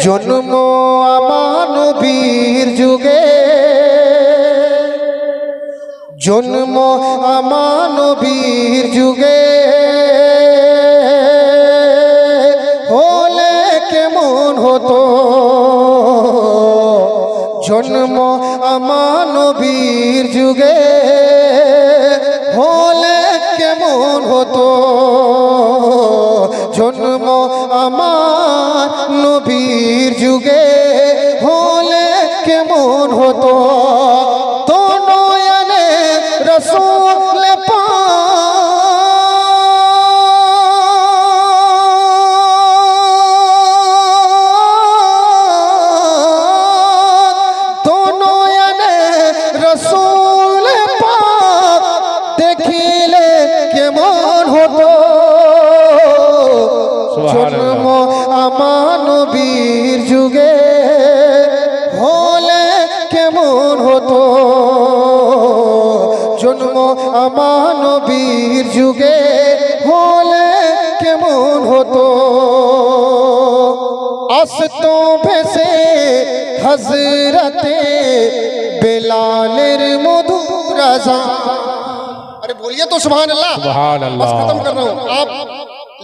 জন্ম আমার নবীর যুগে, জন্ম আমার নবীর যুগে, হলে কেমন হতো জন্ম আমার নবীর যুগে, হলে কেমন হতো জন্ম আমার নবীর যুগে, হলে কেমন হতো তো নয়নে রসূল পাক, তো নয়নে রসূল পাক দেখিলে কেমন হতো জন্ম আমার নবীর যুগে, হলে কেমন হতো জন্ম আমার নবীর যুগে, হলে কেমন হতো আসতো ভেসে হযরতে বেলালের মধুর আযান। अरे बोलिए तो सुभान अल्लाह। बस खत्म कर रहा हूँ। आप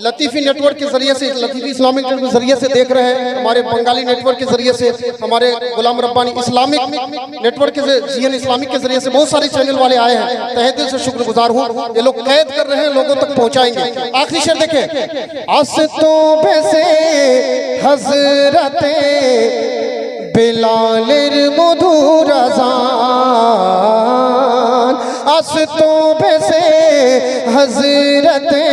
लतीफ़ी नेटवर्क के जरिए से, लतीफ़ी इस्लामिक के जरिए से देख रहे हैं, हमारे बंगाली नेटवर्क के जरिए से, हमारे गुलाम रब्बानी इस्लामिक नेटवर्क के जीएन इस्लामिक के जरिए से बहुत सारे चैनल वाले आए हैं। तहे दिल से शुक्रगुजार हूँ। ये लोग कैद कर रहे हैं, लोगों तक पहुँचाएंगे। आखिरी शेर देखें, आस्तों पे से हज़रते बेलालेर मधुर आज़ान, आस्तों पे से हज़रते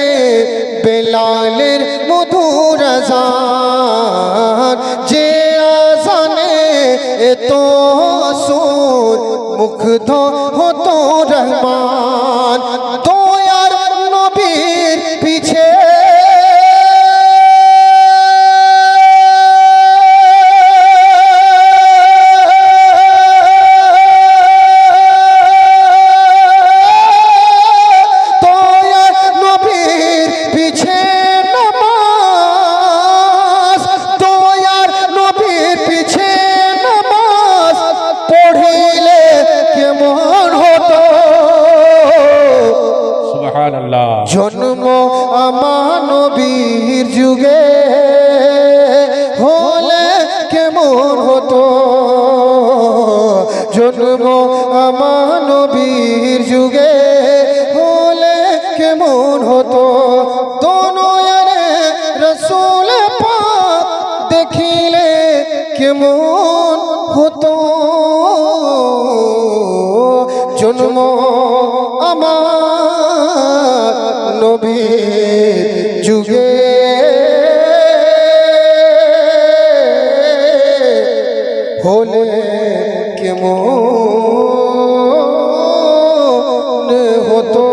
बेलालेर मधुर आज़ान, जे आज़ाने तो सुन मुग्ध হতো रहमान। तो यार नबीर पीछे জন্ম আমার নবীর যুগে, হলে কেমন হতো জন্ম আমার নবীর যুগে, হলে কেমন হতো তো নয়নে রসূল পাক দেখিলে কেমন হতো জন্ম আমার নবীর যুগে, হলে কেমন হতো।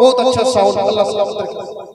बहुत अच्छा साउंड, अल्लाह सलामत रखे।